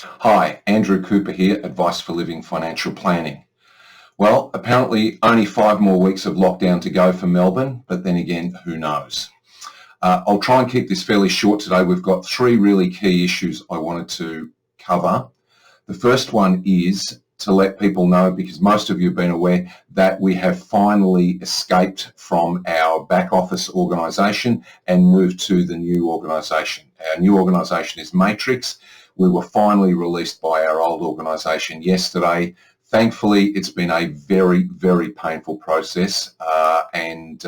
Hi, Andrew Cooper here, Advice for Living Financial Planning. Well, apparently only 5 more weeks of lockdown to go for Melbourne, but then again, who knows? I'll try and keep this fairly short today. We've got 3 really key issues I wanted to cover. The first one is to let people know, because most of you have been aware, that we have finally escaped from our back office organisation and moved to the new organisation. Our new organisation is Matrix. We were finally released by our old organisation yesterday. Thankfully, it's been a very, very painful process and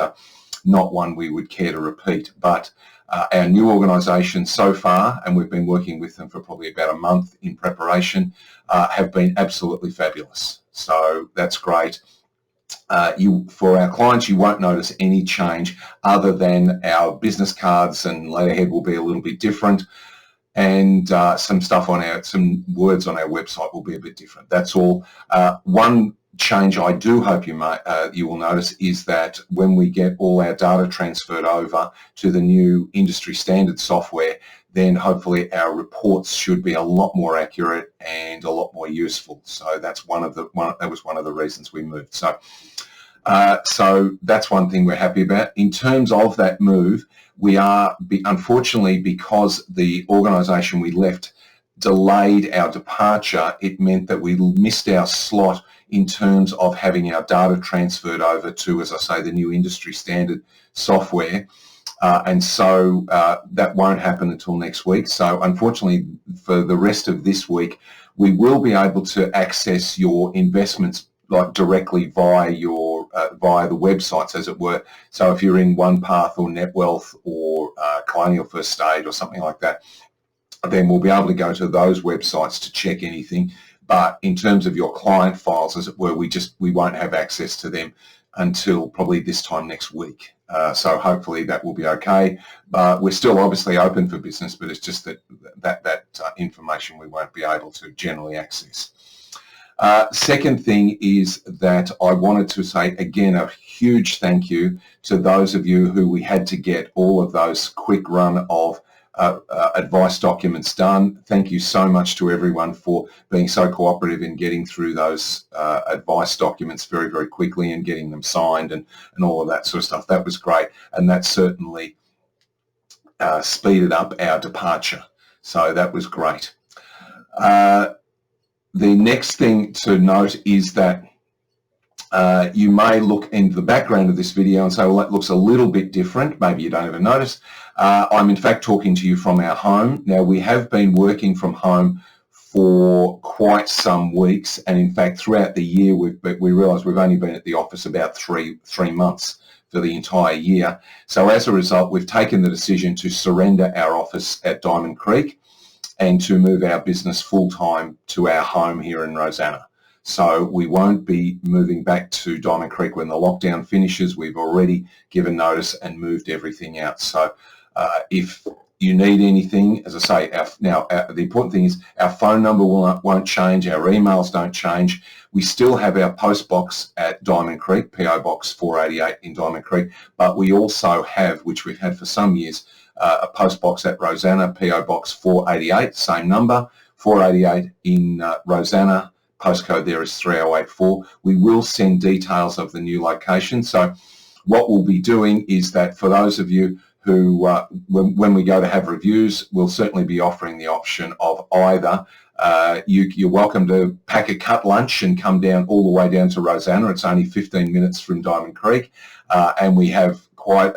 not one we would care to repeat. But our new organisation so far, and we've been working with them for probably about a month in preparation, have been absolutely fabulous. So that's great. For our clients, you won't notice any change other than our business cards and letterhead will be a little bit different, and some words on our website will be a bit different. That's all. One change I do hope you will notice is that when we get all our data transferred over to the new industry standard software, then hopefully our reports should be a lot more accurate and a lot more useful. So that's that was one of the reasons we moved. So that's one thing we're happy about. In terms of that move, we are, unfortunately, because the organisation we left delayed our departure, it meant that we missed our slot in terms of having our data transferred over to, as I say, the new industry standard software. And so that won't happen until next week. So unfortunately, for the rest of this week, we will be able to access your investments directly via the websites, as it were. So if you're in OnePath or NetWealth or Colonial First State or something like that, then we'll be able to go to those websites to check anything. But in terms of your client files, as it were, we won't have access to them until probably this time next week. So hopefully that will be okay. But we're still obviously open for business, but it's just that information we won't be able to generally access. Second thing is that I wanted to say, again, a huge thank you to those of you who we had to get all of those quick run of advice documents done. Thank you so much to everyone for being so cooperative in getting through those advice documents very, very quickly and getting them signed and all of that sort of stuff. That was great, and that certainly speeded up our departure. So that was great. The next thing to note is that you may look into the background of this video and say, well, that looks a little bit different. Maybe you don't even notice. I'm in fact talking to you from our home. Now, we have been working from home for quite some weeks, and in fact throughout the year we realise we've only been at the office about three months for the entire year. So as a result, we've taken the decision to surrender our office at Diamond Creek and to move our business full-time to our home here in Rosanna. So we won't be moving back to Diamond Creek when the lockdown finishes. We've already given notice and moved everything out. So if you need anything, as I say, the important thing is our phone number won't change, our emails don't change. We still have our post box at Diamond Creek, PO Box 488 in Diamond Creek, but we also have, which we've had for some years, a post box at Rosanna, PO Box 488, same number, 488 in Rosanna. Postcode there is 3084. We will send details of the new location. So what we'll be doing is that for those of you who, when we go to have reviews, we'll certainly be offering the option of either you're welcome to pack a cut lunch and come down all the way down to Rosanna. It's only 15 minutes from Diamond Creek, and we have quite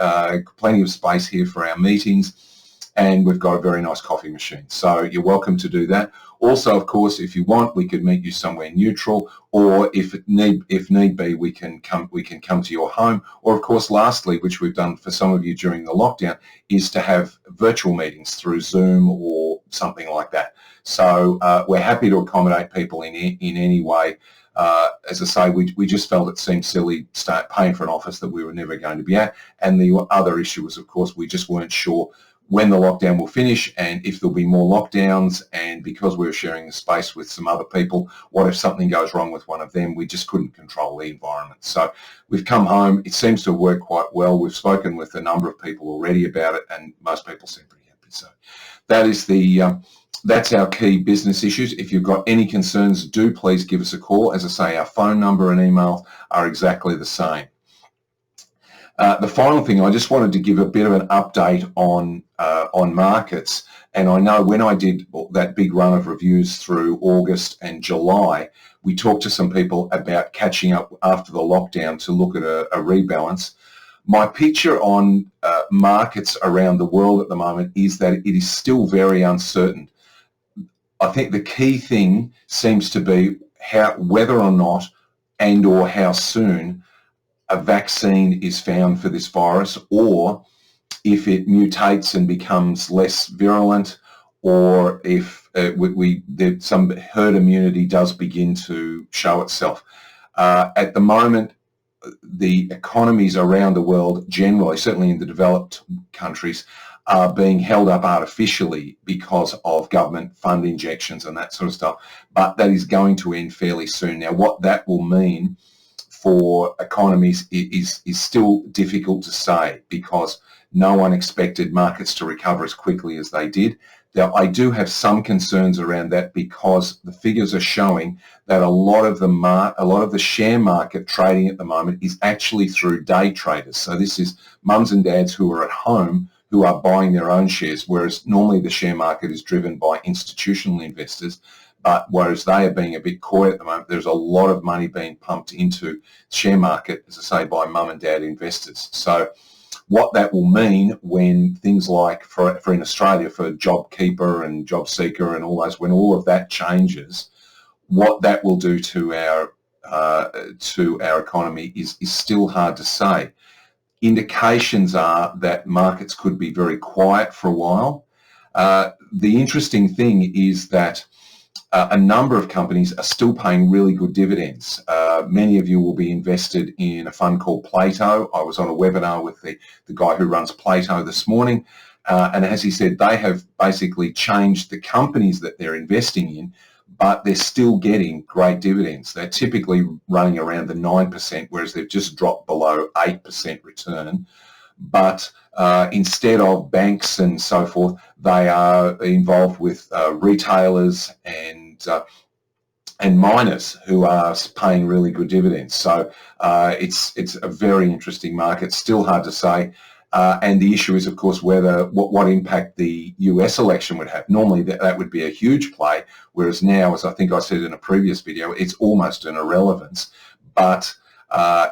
plenty of space here for our meetings, and we've got a very nice coffee machine. So you're welcome to do that. Also, of course, if you want, we could meet you somewhere neutral, or if need be, we can come to your home. Or, of course, lastly, which we've done for some of you during the lockdown, is to have virtual meetings through Zoom or something like that. So we're happy to accommodate people in any way. As I say, we just felt it seemed silly start paying for an office that we were never going to be at. And the other issue was, of course, we just weren't sure when the lockdown will finish and if there'll be more lockdowns, and because we were sharing the space with some other people, what if something goes wrong with one of them? We just couldn't control the environment. So we've come home. It seems to work quite well. We've spoken with a number of people already about it, and most people seem pretty happy. So that is the that's our key business issues. If you've got any concerns, do please give us a call. As I say, our phone number and email are exactly the same. The final thing, I just wanted to give a bit of an update on markets. And I know when I did that big run of reviews through August and July, we talked to some people about catching up after the lockdown to look at a rebalance. My picture on markets around the world at the moment is that it is still very uncertain. I think the key thing seems to be whether or not and or how soon a vaccine is found for this virus, or if it mutates and becomes less virulent, or if some herd immunity does begin to show itself. At the moment, the economies around the world generally, certainly in the developed countries, are being held up artificially because of government fund injections and that sort of stuff. But that is going to end fairly soon. Now, what that will mean for economies is still difficult to say, because no one expected markets to recover as quickly as they did. Now, I do have some concerns around that, because the figures are showing that a lot of the share market trading at the moment is actually through day traders. So this is mums and dads who are at home who are buying their own shares, whereas normally the share market is driven by institutional investors. But whereas they are being a bit coy at the moment, there's a lot of money being pumped into share market, as I say, by mum and dad investors. So what that will mean when things like, for in Australia, for JobKeeper and JobSeeker and all those, when all of that changes, what that will do to our economy is still hard to say. Indications are that markets could be very quiet for a while. The interesting thing is that a number of companies are still paying really good dividends. Many of you will be invested in a fund called Plato. I was on a webinar with the guy who runs Plato this morning, and as he said, they have basically changed the companies that they're investing in, but they're still getting great dividends. They're typically running around the 9%, whereas they've just dropped below 8% return. But instead of banks and so forth, they are involved with retailers and miners who are paying really good dividends. So it's a very interesting market. Still hard to say. And the issue is, of course, what impact the US election would have. Normally that would be a huge play, whereas now, as I think I said in a previous video, it's almost an irrelevance. But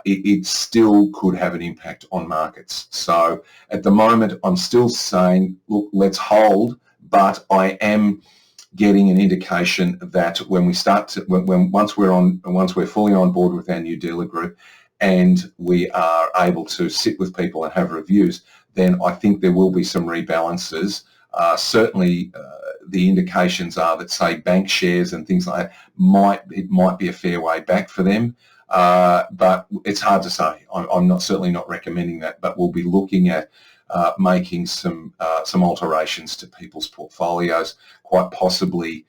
it still could have an impact on markets. So at the moment, I'm still saying, look, let's hold, but I am getting an indication that when we start to, once we're fully on board with our new dealer group and we are able to sit with people and have reviews, then I think there will be some rebalances. Certainly the indications are that, say, bank shares and things like that, it might be a fair way back for them. But it's hard to say. I'm certainly not recommending that, but we'll be looking at making some alterations to people's portfolios, quite possibly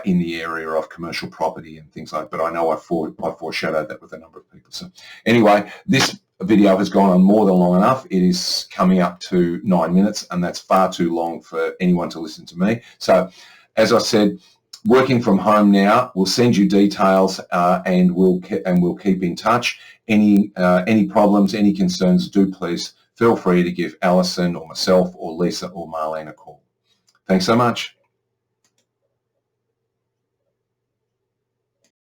in the area of commercial property and things like that. But I know I foreshadowed that with a number of people. So anyway, this video has gone on more than long enough. It is coming up to 9 minutes, and that's far too long for anyone to listen to me. So as I said, working from home now, we'll send you details and we'll keep in touch. Any problems, any concerns, do please feel free to give Alison or myself or Lisa or Marlene a call. Thanks so much.